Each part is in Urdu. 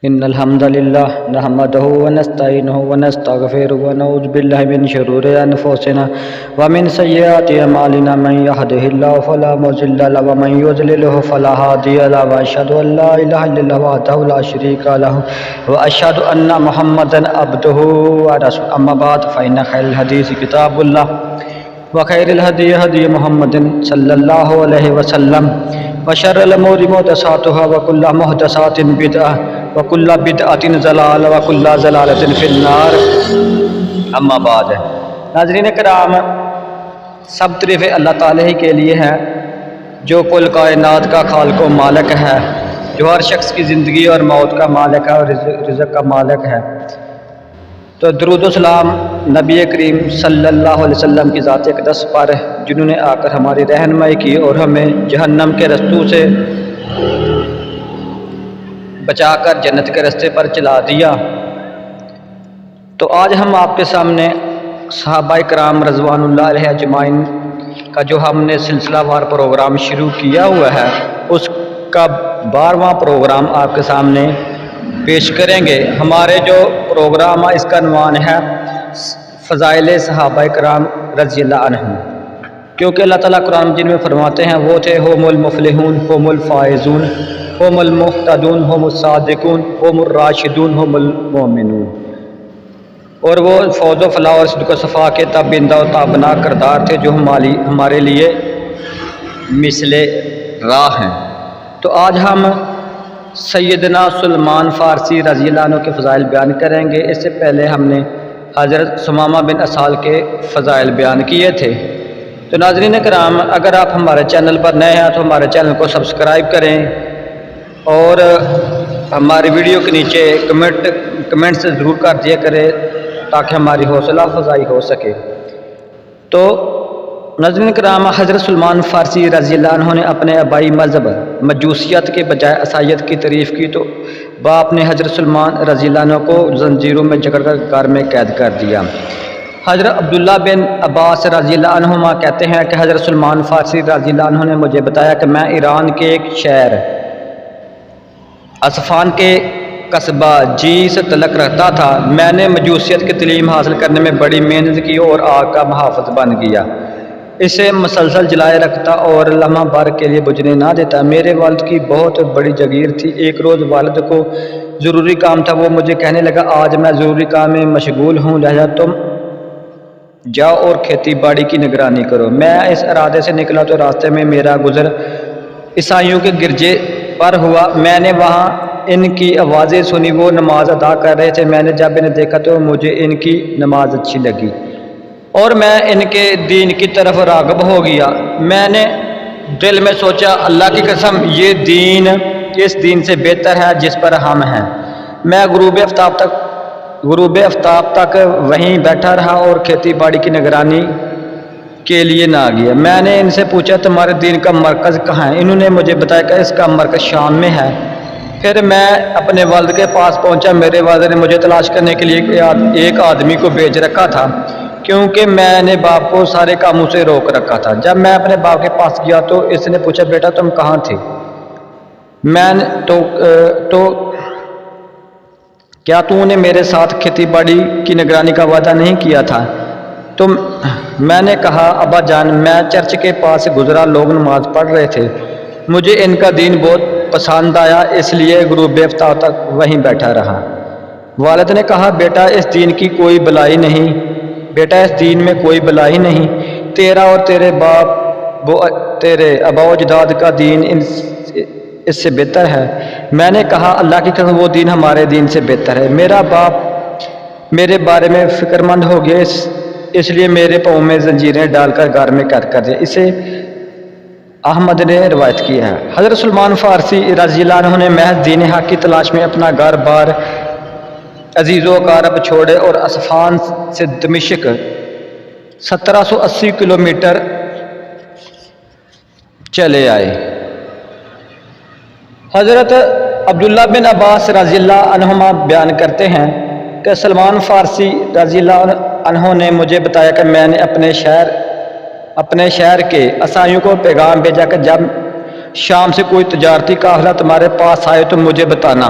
إن الحمد لله نحمده ونستعينه ونستغفره ونعوذ بالله من شرور أنفسنا ومن سيئات أعمالنا من يهده الله فلا مضل له ومن يضلل فلا هادي له وأشهد أن لا إله إلا الله وحده لا شريك له وأشهد أن محمدا عبده ورسوله أما بعد فإن خير الحديث كتاب الله وخير الهدي هدي محمد صلى الله عليه وسلم وشر الأمور محدثاتها وكل محدثات بدعة وكل بدعة ضلالة وكل ضلالة في النار اما بعد۔ ناظرین کرام، سب تعریفیں اللہ تعالیٰ ہی کے لیے ہیں جو کل کائنات کا خالق و مالک ہے، جو ہر شخص کی زندگی اور موت کا مالک ہے اور رزق کا مالک ہے۔ تو درود و سلام نبی کریم صلی اللہ علیہ وسلم کی ذات اقدس پر، جنہوں نے آ کر ہماری رہنمائی کی اور ہمیں جہنم کے رستوں سے بچا کر جنت کے رستے پر چلا دیا۔ تو آج ہم آپ کے سامنے صحابہ کرام رضوان اللہ علیہ اجمعین کا جو ہم نے سلسلہ وار پروگرام شروع کیا ہوا ہے، اس کا 12واں پروگرام آپ کے سامنے پیش کریں گے۔ ہمارے جو پروگرام ہے اس کا عنوان ہے فضائل صحابہ کرام رضی اللہ عنہم، کیونکہ اللہ تعالیٰ قرآن مجید میں فرماتے ہیں وہ تھے ہم المفلحون ہم الفائزون ہم المہتدون ہم الصادقون ہم الراشدون ہم المؤمنون، اور وہ فوز و فلاح اور صدق و صفا کے تابندہ و تابنا کردار تھے جو ہمارے لیے مثل راہ ہیں۔ تو آج ہم سیدنا سلمان فارسی رضی اللہ عنہ کے فضائل بیان کریں گے۔ اس سے پہلے ہم نے حضرت ثمامہ بن اسال کے فضائل بیان کیے تھے۔ تو ناظرین کرام، اگر آپ ہمارے چینل پر نئے ہیں تو ہمارے چینل کو سبسکرائب کریں اور ہماری ویڈیو کے نیچے کمنٹ سے ضرور کر دیا کریں تاکہ ہماری حوصلہ افزائی ہو سکے۔ تو ناظرین کرام، حضرت سلمان فارسی رضی اللہ عنہ نے اپنے آبائی مذہب مجوسیت کے بجائے عیسائیت کی تعریف کی تو باپ نے حضرت سلمان رضی اللہ عنہ کو زنجیروں میں جکڑ کر گھر میں قید کر دیا۔ حضرت عبداللہ بن عباس رضی اللہ عنہما کہتے ہیں کہ حضرت سلمان فارسی رضی اللہ عنہ نے مجھے بتایا کہ میں ایران کے ایک شہر اصفہان کے قصبہ جی سے تعلق رکھتا تھا۔ میں نے مجوسیت کی تعلیم حاصل کرنے میں بڑی محنت کی اور آگ کا محافظ بن گیا، اسے مسلسل جلائے رکھتا اور لمحہ بھر کے لیے بجھنے نہ دیتا۔ میرے والد کی بہت بڑی جگیر تھی۔ ایک روز والد کو ضروری کام تھا، وہ مجھے کہنے لگا آج میں ضروری کام میں مشغول ہوں، لہذا تم جاؤ اور کھیتی باڑی کی نگرانی کرو۔ میں اس ارادے سے نکلا تو راستے میں میرا گزر عیسائیوں کے گرجے پر ہوا۔ میں نے وہاں ان کی آوازیں سنی، وہ نماز ادا کر رہے تھے۔ میں نے جب انہیں دیکھا تو مجھے ان کی نماز اچھی لگی اور میں ان کے دین کی طرف راغب ہو گیا۔ میں نے دل میں سوچا اللہ کی قسم یہ دین اس دین سے بہتر ہے جس پر ہم ہیں۔ میں غروب آفتاب تک وہیں بیٹھا رہا اور کھیتی باڑی کی نگرانی کے لیے نہ گیا۔ میں نے ان سے پوچھا تمہارے دین کا مرکز کہاں ہے؟ انہوں نے مجھے بتایا کہ اس کا مرکز شام میں ہے۔ پھر میں اپنے والد کے پاس پہنچا۔ میرے والد نے مجھے تلاش کرنے کے لیے ایک آدمی کو بھیج رکھا تھا کیونکہ میں نے باپ کو سارے کاموں سے روک رکھا تھا۔ جب میں اپنے باپ کے پاس گیا تو اس نے پوچھا بیٹا تم کہاں تھے؟ تو کیا تو نے میرے ساتھ کھیتی باڑی کی نگرانی کا وعدہ نہیں کیا تھا؟ میں نے کہا ابا جان میں چرچ کے پاس سے گزرا، لوگ نماز پڑھ رہے تھے، مجھے ان کا دین بہت پسند آیا اس لیے غروب آفتاب تک وہیں بیٹھا رہا۔ والد نے کہا بیٹا اس دین کی کوئی بلائی نہیں، بیٹا اس دین میں کوئی بلائی نہیں، تیرا اور تیرے آبا و اجداد کا دین اس سے بہتر ہے۔ میں نے کہا اللہ کی قسم وہ دین ہمارے دین سے بہتر ہے۔ میرا باپ میرے بارے میں فکر مند ہو گیا، اس لیے میرے پاؤں میں زنجیریں ڈال کر گھر میں قید کر دیا۔ اسے احمد نے روایت کی ہے۔ حضرت سلمان فارسی رضی اللہ عنہ نے محض دین حق کی تلاش میں اپنا گھر بار عزیز و اقارب چھوڑے اور اصفہان سے دمشق 1780 کلومیٹر چلے آئے۔ حضرت عبداللہ بن عباس رضی اللہ عنہما بیان کرتے ہیں کہ سلمان فارسی رضی اللہ عنہ نے مجھے بتایا کہ میں نے اپنے شہر کے عیسائیوں کو پیغام بھیجا کہ جب شام سے کوئی تجارتی قافلہ تمہارے پاس آئے تو مجھے بتانا،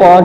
5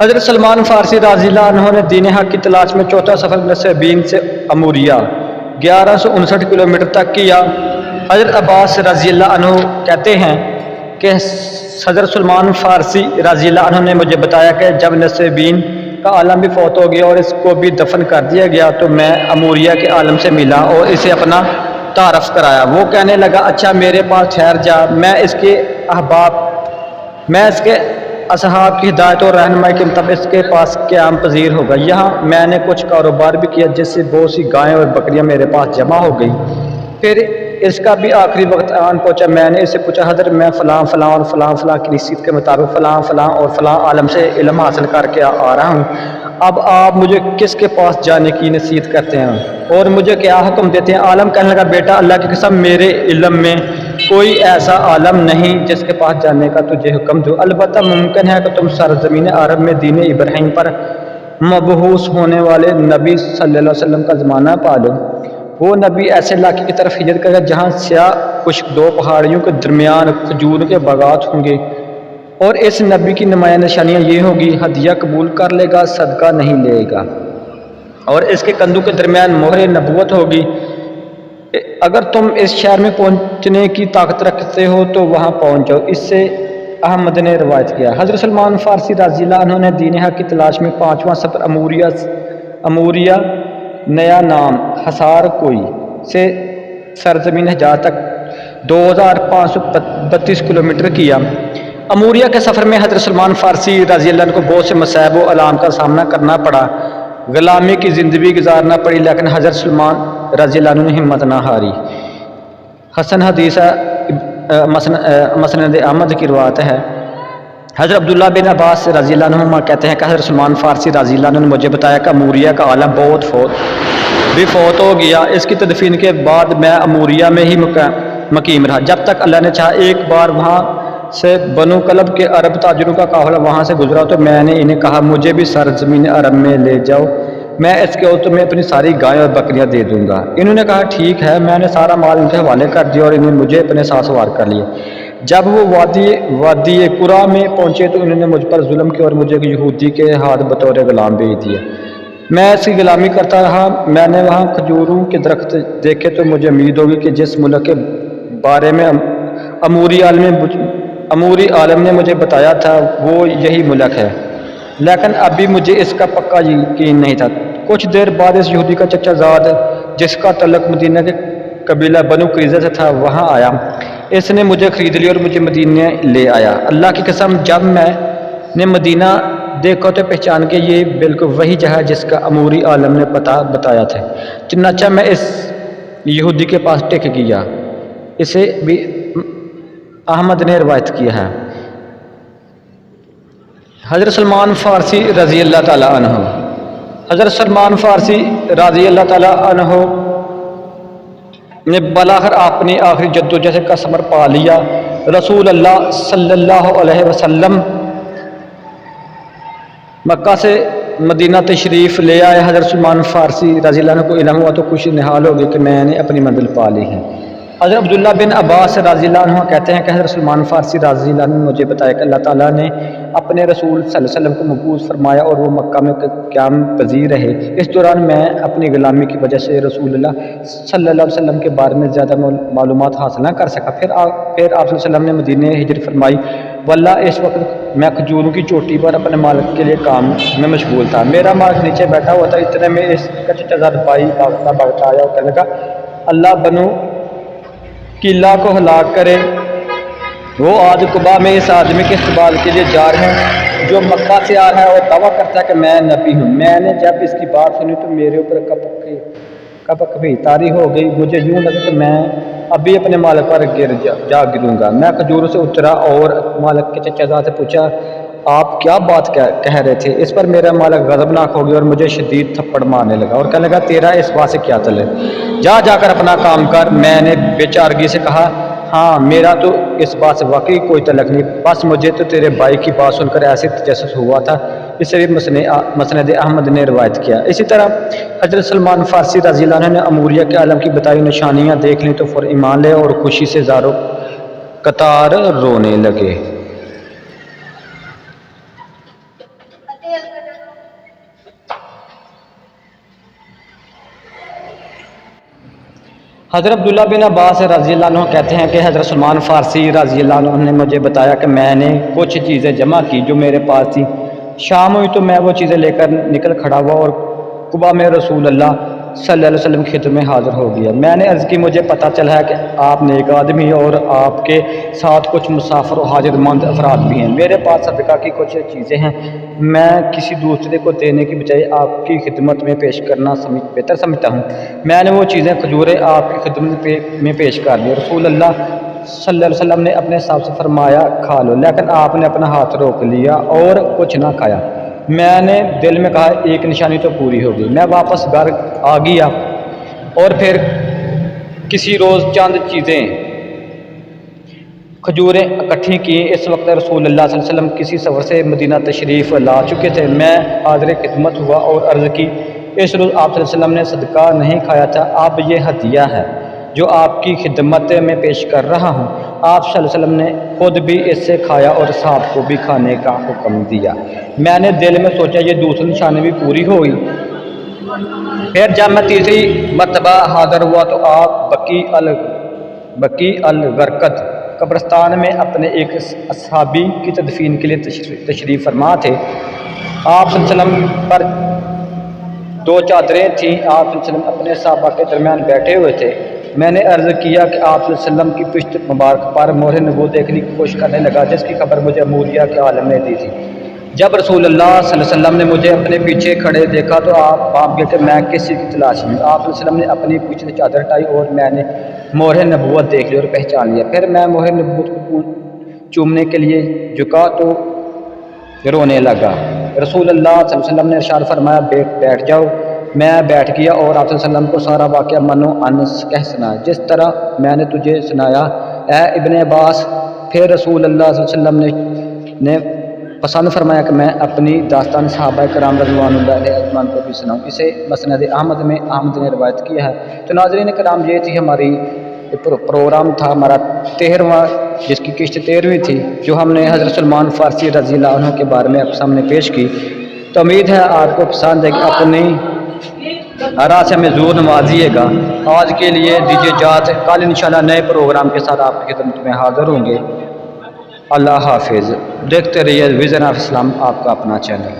حضرت سلمان فارسی رضی اللہ عنہ نے دین حق کی تلاش میں چوتھا سفر نصیبین سے اموریہ 1159 کلومیٹر تک کیا۔ حضرت عباس رضی اللہ عنہ کہتے ہیں کہ حضرت سلمان فارسی رضی اللہ عنہ نے مجھے بتایا کہ جب نصیبین کا عالم بھی فوت ہو گیا اور اس کو بھی دفن کر دیا گیا تو میں اموریہ کے عالم سے ملا اور اسے اپنا تعارف کرایا۔ وہ کہنے لگا اچھا میرے پاس ٹھہر جا، میں اس کے اصحاب کی ہدایت اور رہنمائی کے مطابق اس کے پاس قیام پذیر ہوگا۔ یہاں میں نے کچھ کاروبار بھی کیا جس سے بہت سی گائیں اور بکریاں میرے پاس جمع ہو گئی۔ پھر اس کا بھی آخری وقت آن پہنچا۔ میں نے اس سے پوچھا حضرت میں فلاں فلاں اور فلاں فلاں کی نصیحت کے مطابق فلاں فلاں اور فلاں عالم سے علم حاصل کر کے آ رہا ہوں، اب آپ مجھے کس کے پاس جانے کی نصیحت کرتے ہیں اور مجھے کیا حکم دیتے ہیں؟ عالم کہنے لگا بیٹا اللہ کی قسم میرے علم میں کوئی ایسا عالم نہیں جس کے پاس جانے کا تجھے حکم دو، البتہ ممکن ہے کہ تم سرزمین عرب میں دین ابراہیم پر مبعوث ہونے والے نبی صلی اللہ علیہ وسلم کا زمانہ پالو۔ وہ نبی ایسے علاقے کی طرف ہجرت کرے گا جہاں سیاہ خشک دو پہاڑیوں کے درمیان کھجور کے باغات ہوں گے، اور اس نبی کی نمایاں نشانیاں یہ ہوگی ہدیہ قبول کر لے گا، صدقہ نہیں لے گا، اور اس کے کندھوں کے درمیان مہر نبوت ہوگی۔ اگر تم اس شہر میں پہنچنے کی طاقت رکھتے ہو تو وہاں پہنچ جاؤ۔ اس سے احمد نے روایت کیا۔ حضرت سلمان فارسی رضی اللہ عنہ نے دین حق کی تلاش میں پانچواں سفر اموریہ نیا نام حصار کوئی سے سرزمین حجاز تک 2532 کلومیٹر کیا۔ اموریہ کے سفر میں حضرت سلمان فارسی رضی اللہ عنہ کو بہت سے مصائب و آلام کا سامنا کرنا پڑا، غلامی کی زندگی گزارنا پڑی، لیکن حضرت سلمان رضی اللہ عنہ نے ہمت نہ ہاری۔ حسن حدیث مسند احمد کی روایت ہے۔ حضرت عبداللہ بن عباس رضی اللہ عنہ کہتے ہیں کہ حضرت سلمان فارسی رضی اللہ عنہ نے مجھے بتایا کہ اموریہ کا عالم فوت ہو گیا۔ اس کی تدفین کے بعد میں اموریہ میں ہی مقیم رہا جب تک اللہ نے چاہا۔ ایک بار وہاں سے بنو کلب کے عرب تاجروں کا قافلہ وہاں سے گزرا تو میں نے انہیں کہا مجھے بھی سرزمین عرب میں لے جاؤ، میں اس کے عوض تمہیں اپنی ساری گائیں اور بکریاں دے دوں گا۔ انہوں نے کہا ٹھیک ہے۔ میں نے سارا مال ان کے حوالے کر دیا اور انہیں مجھے اپنے ساتھ سوار کر لیا۔ جب وہ وادی قرا میں پہنچے تو انہوں نے مجھ پر ظلم کیا اور مجھے ایک یہودی کے ہاتھ بطور غلام بھیج دیا۔ میں اس کی غلامی کرتا رہا۔ میں نے وہاں کھجوروں کے درخت دیکھے تو مجھے امید ہوگی کہ جس ملک کے بارے میں اموری عالم نے مجھے بتایا تھا وہ یہی ملک ہے، لیکن ابھی مجھے اس کا پکا یقین نہیں تھا۔ کچھ دیر بعد اس یہودی کا چچا زاد جس کا تعلق مدینہ کے قبیلہ بنو قریظہ سے تھا وہاں آیا۔ اس نے مجھے خرید لیا اور مجھے مدینہ لے آیا۔ اللہ کی قسم جب میں نے مدینہ دیکھا تو پہچان کے یہ بالکل وہی جگہ جس کا اموری عالم نے بتایا تھا۔ چنانچہ میں اس یہودی کے پاس ٹک گیا۔ اسے بھی احمد نے روایت کیا ہے۔ حضرت سلمان فارسی رضی اللہ تعالیٰ عنہ۔ حضرت سلمان فارسی رضی اللہ تعالیٰ عنہ نے بلاخر اپنی آخری جدوجہد کا ثمر پا لیا۔ رسول اللہ صلی اللہ علیہ وسلم مکہ سے مدینہ تشریف لے آئے۔ حضرت سلمان فارسی رضی اللہ عنہ کو علم ہوا تو خوشی نہال ہو گئی کہ میں نے اپنی منزل پا لی ہے۔ حضرت عبداللہ بن عباس رضی اللہ عنہ کہتے ہیں کہ حضرت سلمان فارسی رضی اللہ عنہ نے مجھے بتایا کہ اللہ تعالیٰ نے اپنے رسول صلی اللہ علیہ وسلم کو مبعوث فرمایا اور وہ مکہ میں قیام پذیر رہے۔ اس دوران میں اپنی غلامی کی وجہ سے رسول اللہ صلی اللہ علیہ وسلم کے بارے میں زیادہ معلومات حاصل نہ کر سکا۔ پھر آپ صلی اللہ علیہ وسلم نے مدینہ ہجرت فرمائی۔ واللہ اس وقت میں کھجوروں کی چوٹی پر اپنے مالک کے لیے کام میں مشغول تھا۔ میرا مالک نیچے بیٹھا ہوا تھا۔ اتنے میں اس کا چچا زاد بھائی بھاگتا آیا اور کہنے لگا اللہ بنو قلعہ کو ہلاک کرے، وہ آج قبا میں اس آدمی کے استقبال کے لیے جا رہے ہیں جو مکہ سے آ رہا ہے اور دعویٰ کرتا ہے کہ میں نبی ہوں۔ میں نے جب اس کی بات سنی تو میرے اوپر کپک بھی طاری ہو گئی۔ مجھے یوں لگا کہ میں ابھی اپنے مالک پر گروں گا۔ میں کھجوروں سے اترا اور مالک کے چچا زاد سے پوچھا آپ کیا بات کہہ رہے تھے؟ اس پر میرا مالک غضبناک ہو گیا اور مجھے شدید تھپڑ مارنے لگا اور کہنے لگا تیرا اس بات سے کیا تعلق ہے؟ جا کر اپنا کام کر۔ میں نے بے چارگی سے کہا ہاں میرا تو اس بات سے واقعی کوئی تعلق نہیں، بس مجھے تو تیرے بھائی کی بات سن کر ایسے تجسس ہوا تھا۔ اس سے بھی مسند احمد نے روایت کیا۔ اسی طرح حضرت سلمان فارسی رضی اللہ عنہ نے اموریہ کے عالم کی بتائی نشانیاں دیکھ لیں تو فور ایمان لے اور خوشی سے زارو قطار رونے لگے۔ حضرت عبداللہ بن عباس رضی اللہ عنہ کہتے ہیں کہ حضرت سلمان فارسی رضی اللہ عنہ نے مجھے بتایا کہ میں نے کچھ چیزیں جمع کی جو میرے پاس تھی، شام ہوئی تو میں وہ چیزیں لے کر نکل کھڑا ہوا اور قبا میں رسول اللہ صلی اللہ علیہ وسلم کی خدمت میں حاضر ہو گیا۔ میں نے عرض کی مجھے پتہ چلا ہے کہ آپ نیک آدمی اور آپ کے ساتھ کچھ مسافر و حاجت مند افراد بھی ہیں، میرے پاس صدقہ کی کچھ چیزیں ہیں، میں کسی دوسرے کو دینے کی بجائے آپ کی خدمت میں پیش کرنا بہتر سمجھتا ہوں۔ میں نے وہ چیزیں کھجوریں آپ کی خدمت میں پیش کر دی۔ رسول اللہ صلی اللہ علیہ وسلم نے اپنے صاحب سے فرمایا کھا لو، لیکن آپ نے اپنا ہاتھ روک لیا اور کچھ نہ کھایا۔ میں نے دل میں کہا ایک نشانی تو پوری ہو گئی۔ میں واپس گھر آ گیا اور پھر کسی روز چند چیزیں کھجوریں اکٹھی کی۔ اس وقت رسول اللہ صلی اللہ علیہ وسلم کسی سفر سے مدینہ تشریف لا چکے تھے۔ میں حاضر خدمت ہوا اور عرض کی اس روز آپ صلی اللہ علیہ وسلم نے صدقہ نہیں کھایا تھا، اب یہ ہدیہ ہے جو آپ کی خدمت میں پیش کر رہا ہوں۔ آپ صلی اللہ علیہ وسلم نے خود بھی اس سے کھایا اور صاحب کو بھی کھانے کا حکم دیا۔ میں نے دل میں سوچا یہ دوسری نشانی بھی پوری ہوئی۔ پھر جب میں تیسری مرتبہ حاضر ہوا تو آپ بقیع الغرقد قبرستان میں اپنے ایک اصحابی کی تدفین کے لیے تشریف فرما تھے۔ آپ صلی اللہ علیہ وسلم پر 2 چادریں تھیں۔ آپ صلی اللہ علیہ وسلم اپنے صحابہ کے درمیان بیٹھے ہوئے تھے۔ میں نے عرض کیا کہ آپ صلی اللہ علیہ وسلم کی پشت مبارک پر مہر نبوت دیکھنے کی کوشش کرنے لگا، جس کی خبر مجھے موریہ کے عالم نے دی تھی۔ جب رسول اللہ صلی اللہ علیہ وسلم نے مجھے اپنے پیچھے کھڑے دیکھا تو آپ بھاپ گئے کہ میں کسی کی تلاش میں۔ آپ صلی اللہ علیہ وسلم نے اپنی پوچھ سے چادر ہٹائی اور میں نے مہر نبوت دیکھ لی اور پہچان لیا۔ پھر میں مہر نبوت کو چومنے کے لیے جھکا تو رونے لگا۔ رسول اللہ صلی اللہ علیہ وسلم نے ارشاد فرمایا بیٹھ جاؤ۔ میں بیٹھ گیا اور آپ صلی اللہ علیہ وسلم کو سارا واقعہ منو انس کہہ سنایا جس طرح میں نے تجھے سنایا اے ابن عباس۔ پھر رسول اللہ صلی اللہ علیہ وسلم نے پسند فرمایا کہ میں اپنی داستان صحابہ کرام رضوان اللہ علیہ اجمعین کو بھی سناؤں۔ اسے مسند احمد میں احمد نے روایت کیا ہے۔ تو ناظرین کرام یہ تھی ہماری پروگرام تھا ہمارا 13واں، جس کی قسط 13ویں تھی، جو ہم نے حضرت سلمان فارسی رضی اللہ عنہ کے بارے میں آپ سامنے پیش کی۔ تو امید ہے آپ کو پسند ہے کہ اپنی آراء سے ہمیں ضرور نوازیے گا۔ آج کے لیے دیجیے اجازت، کل انشاءاللہ نئے پروگرام کے ساتھ آپ کی خدمت میں حاضر ہوں گے۔ اللہ حافظ۔ دیکھتے رہیے ویژن آف اسلام، آپ کا اپنا چینل۔